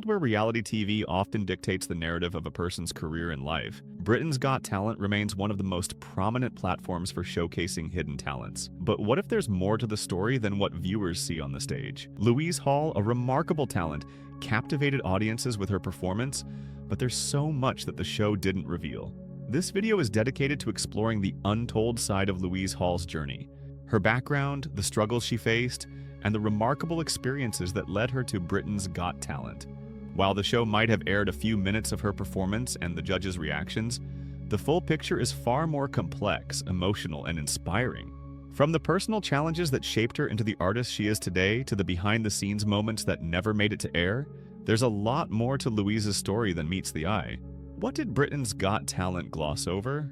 world where reality TV often dictates the narrative of a person's career in life, Britain's Got Talent remains one of the most prominent platforms for showcasing hidden talents. But what if there's more to the story than what viewers see on the stage? Louise Hall, a remarkable talent, captivated audiences with her performance, but there's so much that the show didn't reveal. This video is dedicated to exploring the untold side of Louise Hall's journey, her background, the struggles she faced, and the remarkable experiences that led her to Britain's Got Talent. While the show might have aired a few minutes of her performance and the judges' reactions, the full picture is far more complex, emotional, and inspiring. From the personal challenges that shaped her into the artist she is today to the behind-the-scenes moments that never made it to air, there's a lot more to Louise's story than meets the eye. What did Britain's Got Talent gloss over?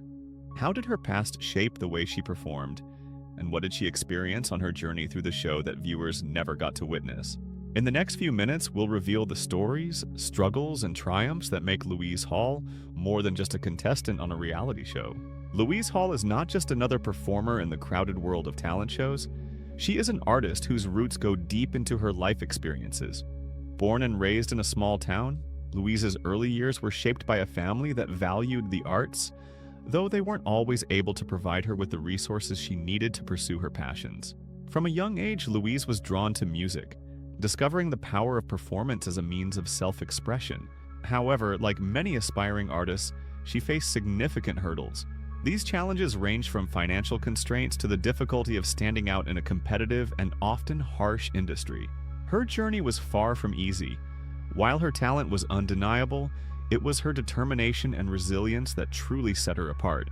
How did her past shape the way she performed? And what did she experience on her journey through the show that viewers never got to witness? In the next few minutes, we'll reveal the stories, struggles, and triumphs that make Louise Hall more than just a contestant on a reality show. Louise Hall is not just another performer in the crowded world of talent shows. She is an artist whose roots go deep into her life experiences. Born and raised in a small town, Louise's early years were shaped by a family that valued the arts, though they weren't always able to provide her with the resources she needed to pursue her passions. From a young age, Louise was drawn to music, discovering the power of performance as a means of self-expression. However, like many aspiring artists, she faced significant hurdles. These challenges ranged from financial constraints to the difficulty of standing out in a competitive and often harsh industry. Her journey was far from easy. While her talent was undeniable, it was her determination and resilience that truly set her apart.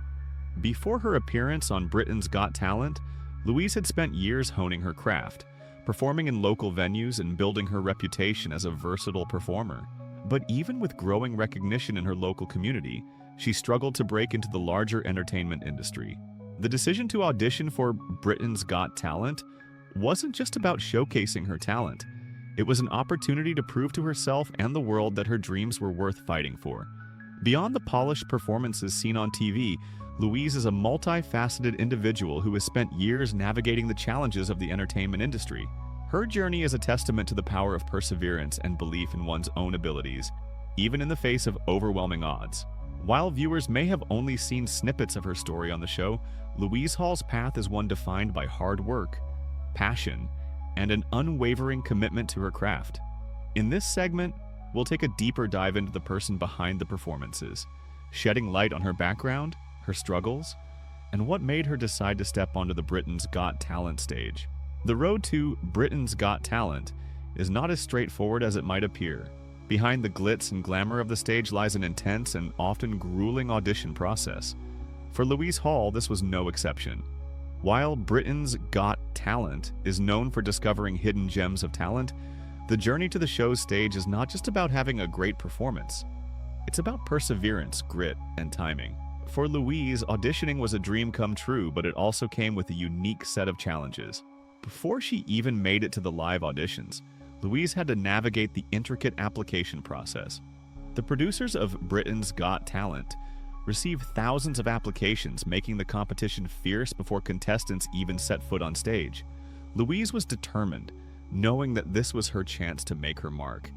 Before her appearance on Britain's Got Talent, Louise had spent years honing her craft, performing in local venues and building her reputation as a versatile performer. But even with growing recognition in her local community, she struggled to break into the larger entertainment industry. The decision to audition for Britain's Got Talent wasn't just about showcasing her talent. It was an opportunity to prove to herself and the world that her dreams were worth fighting for. Beyond the polished performances seen on TV, Louise is a multifaceted individual who has spent years navigating the challenges of the entertainment industry. Her journey is a testament to the power of perseverance and belief in one's own abilities, even in the face of overwhelming odds. While viewers may have only seen snippets of her story on the show, Louise Hall's path is one defined by hard work, passion, and an unwavering commitment to her craft. In this segment, we'll take a deeper dive into the person behind the performances, shedding light on her background, her struggles, and what made her decide to step onto the Britain's Got Talent stage. The road to Britain's Got Talent is not as straightforward as it might appear. Behind the glitz and glamour of the stage lies an intense and often grueling audition process. For Louise Hall, this was no exception. While Britain's Got Talent is known for discovering hidden gems of talent, the journey to the show's stage is not just about having a great performance. It's about perseverance, grit, and timing. For Louise, auditioning was a dream come true, but it also came with a unique set of challenges. Before she even made it to the live auditions, Louise had to navigate the intricate application process. The producers of Britain's Got Talent received thousands of applications, making the competition fierce before contestants even set foot on stage. Louise was determined, knowing that this was her chance to make her mark,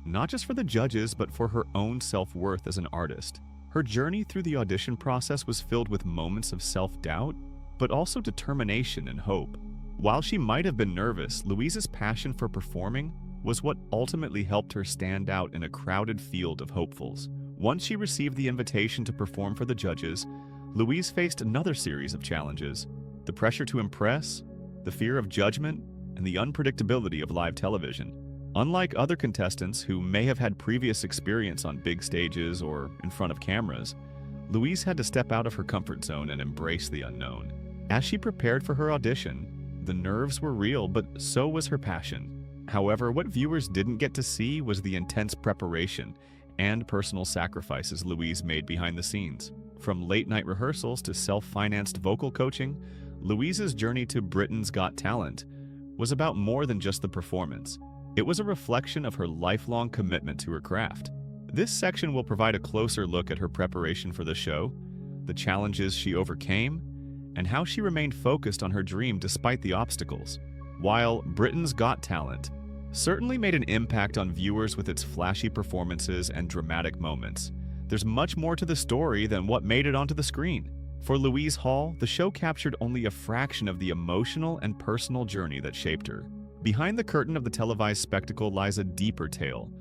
not just for the judges, but for her own self-worth as an artist. Her journey through the audition process was filled with moments of self-doubt, but also determination and hope. While she might have been nervous, Louise's passion for performing was what ultimately helped her stand out in a crowded field of hopefuls. Once she received the invitation to perform for the judges, Louise faced another series of challenges: the pressure to impress, the fear of judgment, and the unpredictability of live television. Unlike other contestants who may have had previous experience on big stages or in front of cameras, Louise had to step out of her comfort zone and embrace the unknown. As she prepared for her audition, the nerves were real, but so was her passion. However, what viewers didn't get to see was the intense preparation and personal sacrifices Louise made behind the scenes. From late-night rehearsals to self-financed vocal coaching, Louise's journey to Britain's Got Talent was about more than just the performance. It was a reflection of her lifelong commitment to her craft. This section will provide a closer look at her preparation for the show, the challenges she overcame, and how she remained focused on her dream despite the obstacles. While Britain's Got Talent certainly made an impact on viewers with its flashy performances and dramatic moments. There's much more to the story than what made it onto the screen. For Louise Hall, the show captured only a fraction of the emotional and personal journey that shaped her. Behind the curtain of the televised spectacle lies a deeper tale,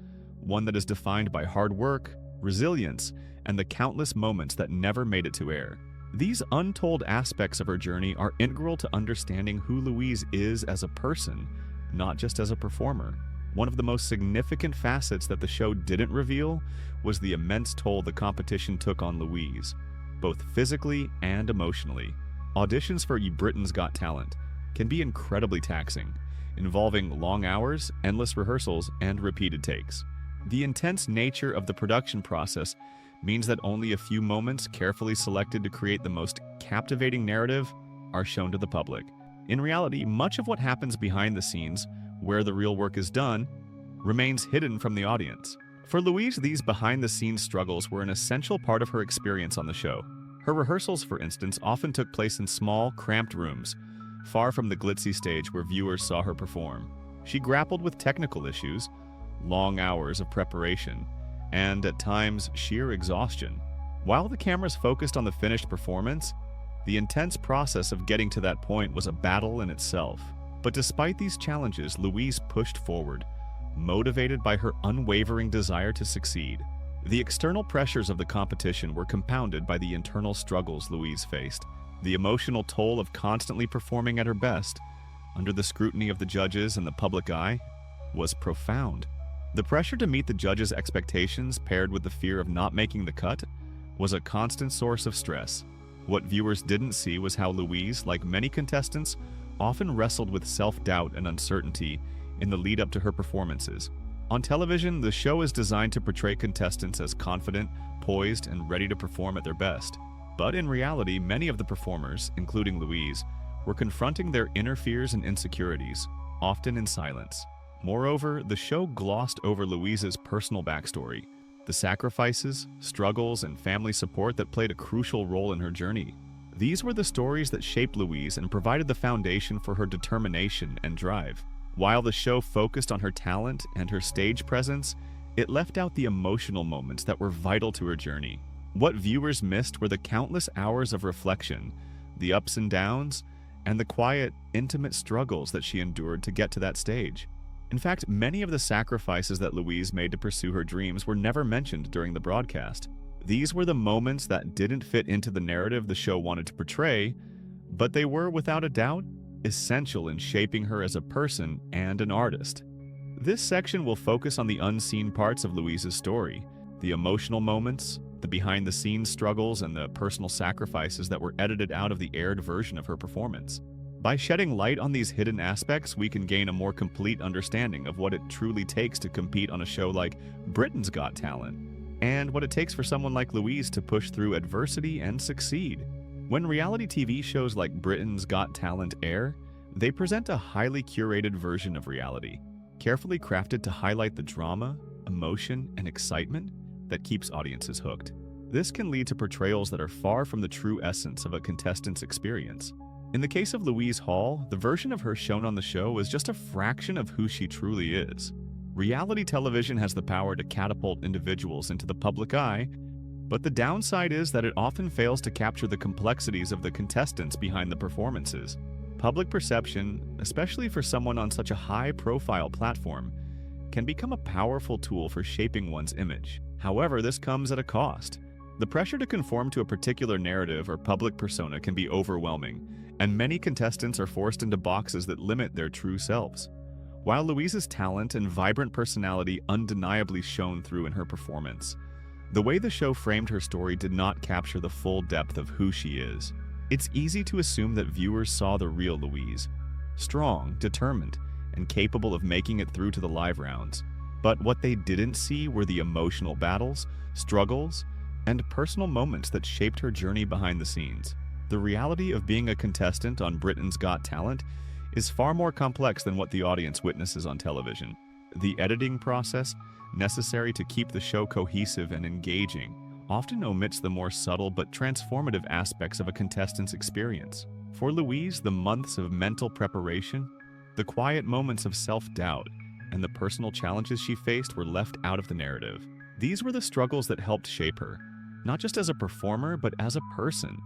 one that is defined by hard work, resilience, and the countless moments that never made it to air. These untold aspects of her journey are integral to understanding who Louise is as a person, not just as a performer. One of the most significant facets that the show didn't reveal was the immense toll the competition took on Louise, both physically and emotionally. Auditions for Britain's Got Talent can be incredibly taxing, involving long hours, endless rehearsals, and repeated takes. The intense nature of the production process means that only a few moments carefully selected to create the most captivating narrative are shown to the public. In reality, much of what happens behind the scenes, where the real work is done, remains hidden from the audience. For Louise, these behind-the-scenes struggles were an essential part of her experience on the show. Her rehearsals, for instance, often took place in small, cramped rooms, far from the glitzy stage where viewers saw her perform. She grappled with technical issues, long hours of preparation, and, at times, sheer exhaustion. While the cameras focused on the finished performance, the intense process of getting to that point was a battle in itself. But despite these challenges, Louise pushed forward, motivated by her unwavering desire to succeed. The external pressures of the competition were compounded by the internal struggles Louise faced. The emotional toll of constantly performing at her best, under the scrutiny of the judges and the public eye, was profound. The pressure to meet the judges' expectations, paired with the fear of not making the cut, was a constant source of stress. What viewers didn't see was how Louise, like many contestants, often wrestled with self-doubt and uncertainty in the lead-up to her performances. On television, the show is designed to portray contestants as confident, poised, and ready to perform at their best. But in reality, many of the performers, including Louise, were confronting their inner fears and insecurities, often in silence. Moreover, the show glossed over Louise's personal backstory, the sacrifices, struggles, and family support that played a crucial role in her journey. These were the stories that shaped Louise and provided the foundation for her determination and drive. While the show focused on her talent and her stage presence, it left out the emotional moments that were vital to her journey. What viewers missed were the countless hours of reflection, the ups and downs, and the quiet, intimate struggles that she endured to get to that stage. In fact, many of the sacrifices that Louise made to pursue her dreams were never mentioned during the broadcast. These were the moments that didn't fit into the narrative the show wanted to portray, but they were, without a doubt, essential in shaping her as a person and an artist. This section will focus on the unseen parts of Louise's story, the emotional moments, the behind-the-scenes struggles, and the personal sacrifices that were edited out of the aired version of her performance. By shedding light on these hidden aspects, we can gain a more complete understanding of what it truly takes to compete on a show like Britain's Got Talent, and what it takes for someone like Louise to push through adversity and succeed. When reality TV shows like Britain's Got Talent air, they present a highly curated version of reality, carefully crafted to highlight the drama, emotion, and excitement that keeps audiences hooked. This can lead to portrayals that are far from the true essence of a contestant's experience. In the case of Louise Hall, the version of her shown on the show is just a fraction of who she truly is. Reality television has the power to catapult individuals into the public eye, but the downside is that it often fails to capture the complexities of the contestants behind the performances. Public perception, especially for someone on such a high-profile platform, can become a powerful tool for shaping one's image. However, this comes at a cost. The pressure to conform to a particular narrative or public persona can be overwhelming, and many contestants are forced into boxes that limit their true selves. While Louise's talent and vibrant personality undeniably shone through in her performance, the way the show framed her story did not capture the full depth of who she is. It's easy to assume that viewers saw the real Louise, strong, determined, and capable of making it through to the live rounds. But what they didn't see were the emotional battles, struggles, and personal moments that shaped her journey behind the scenes. The reality of being a contestant on Britain's Got Talent is far more complex than what the audience witnesses on television. The editing process, necessary to keep the show cohesive and engaging, often omits the more subtle but transformative aspects of a contestant's experience. For Louise, the months of mental preparation, the quiet moments of self-doubt, and the personal challenges she faced were left out of the narrative. These were the struggles that helped shape her, not just as a performer, but as a person.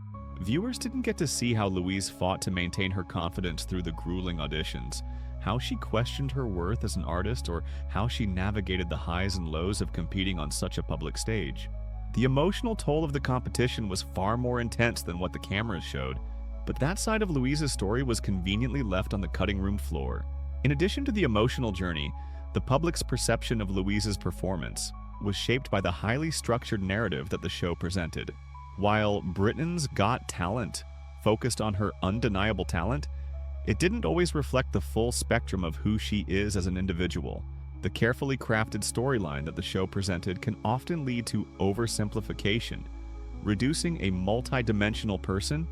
Viewers didn't get to see how Louise fought to maintain her confidence through the grueling auditions, how she questioned her worth as an artist, or how she navigated the highs and lows of competing on such a public stage. The emotional toll of the competition was far more intense than what the cameras showed, but that side of Louise's story was conveniently left on the cutting room floor. In addition to the emotional journey, the public's perception of Louise's performance was shaped by the highly structured narrative that the show presented. While Britain's Got Talent focused on her undeniable talent, it didn't always reflect the full spectrum of who she is as an individual. The carefully crafted storyline that the show presented can often lead to oversimplification, reducing a multi-dimensional person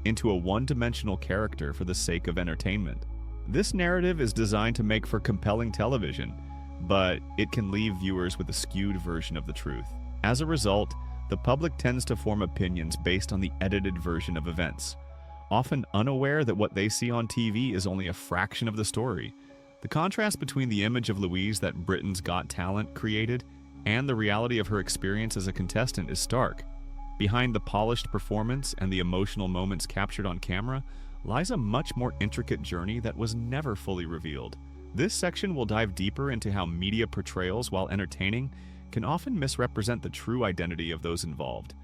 into a one-dimensional character for the sake of entertainment. This narrative is designed to make for compelling television, but it can leave viewers with a skewed version of the truth. As a result, the public tends to form opinions based on the edited version of events, often unaware that what they see on TV is only a fraction of the story. The contrast between the image of Louise that Britain's Got Talent created and the reality of her experience as a contestant is stark. Behind the polished performance and the emotional moments captured on camera lies a much more intricate journey that was never fully revealed. This section will dive deeper into how media portrayals, while entertaining, can often misrepresent the true identity of those involved,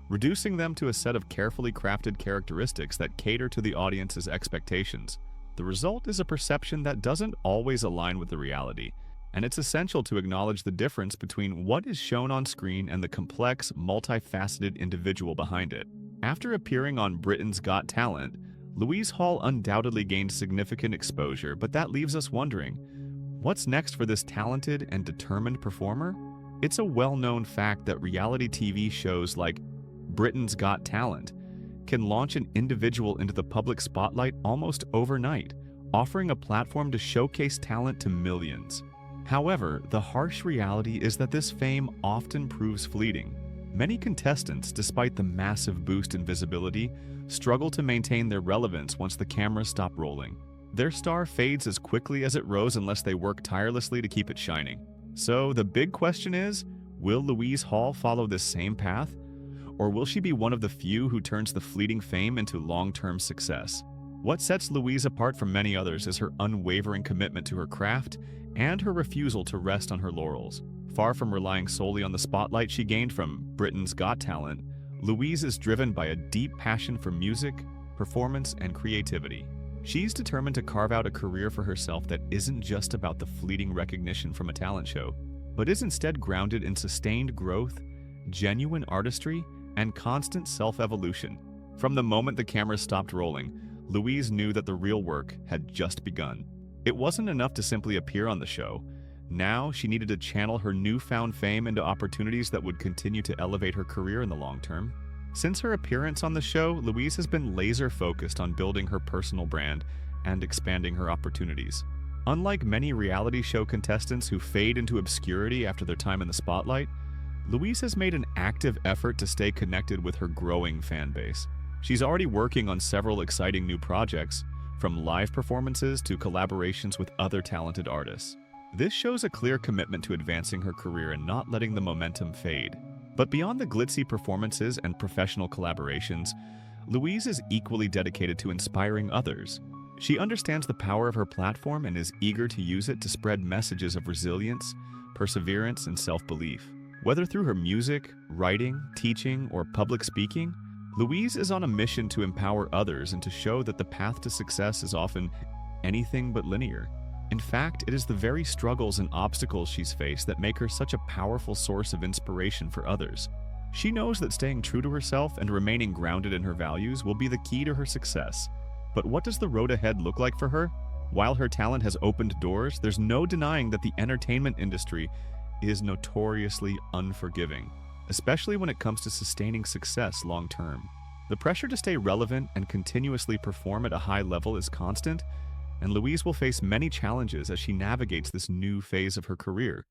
reducing them to a set of carefully crafted characteristics that cater to the audience's expectations. The result is a perception that doesn't always align with the reality, and it's essential to acknowledge the difference between what is shown on screen and the complex, multifaceted individual behind it. After appearing on Britain's Got Talent, Louise Hall undoubtedly gained significant exposure, but that leaves us wondering, what's next for this talented and determined performer? It's a well-known fact that reality TV shows like Britain's Got Talent can launch an individual into the public spotlight almost overnight, offering a platform to showcase talent to millions. However, the harsh reality is that this fame often proves fleeting. Many contestants, despite the massive boost in visibility, struggle to maintain their relevance once the cameras stop rolling. Their star fades as quickly as it rose unless they work tirelessly to keep it shining. So the big question is, will Louise Hall follow this same path? Or will she be one of the few who turns the fleeting fame into long-term success? What sets Louise apart from many others is her unwavering commitment to her craft and her refusal to rest on her laurels. Far from relying solely on the spotlight she gained from Britain's Got Talent, Louise is driven by a deep passion for music, performance, and creativity. She's determined to carve out a career for herself that isn't just about the fleeting recognition from a talent show, but is instead grounded in sustained growth, genuine artistry, and constant self-evolution. From the moment the cameras stopped rolling, Louise knew that the real work had just begun. It wasn't enough to simply appear on the show. Now, she needed to channel her newfound fame into opportunities that would continue to elevate her career in the long term. Since her appearance on the show, Louise has been laser-focused on building her personal brand and expanding her opportunities. Unlike many reality show contestants who fade into obscurity after their time in the spotlight, Louise has made an active effort to stay connected with her growing fan base. She's already working on several exciting new projects, from live performances to collaborations with other talented artists. This shows a clear commitment to advancing her career and not letting the momentum fade. But beyond the glitzy performances and professional collaborations, Louise is equally dedicated to inspiring others. She understands the power of her platform and is eager to use it to spread messages of resilience, perseverance, and self-belief. Whether through her music, writing, teaching, or public speaking, Louise is on a mission to empower others and to show that the path to success is often anything but linear. In fact, it is the very struggles and obstacles she's faced that make her such a powerful source of inspiration for others. She knows that staying true to herself and remaining grounded in her values will be the key to her success. But what does the road ahead look like for her? While her talent has opened doors, there's no denying that the entertainment industry is notoriously unforgiving, especially when it comes to sustaining success long term. The pressure to stay relevant and continuously perform at a high level is constant, and Louise will face many challenges as she navigates this new phase of her career.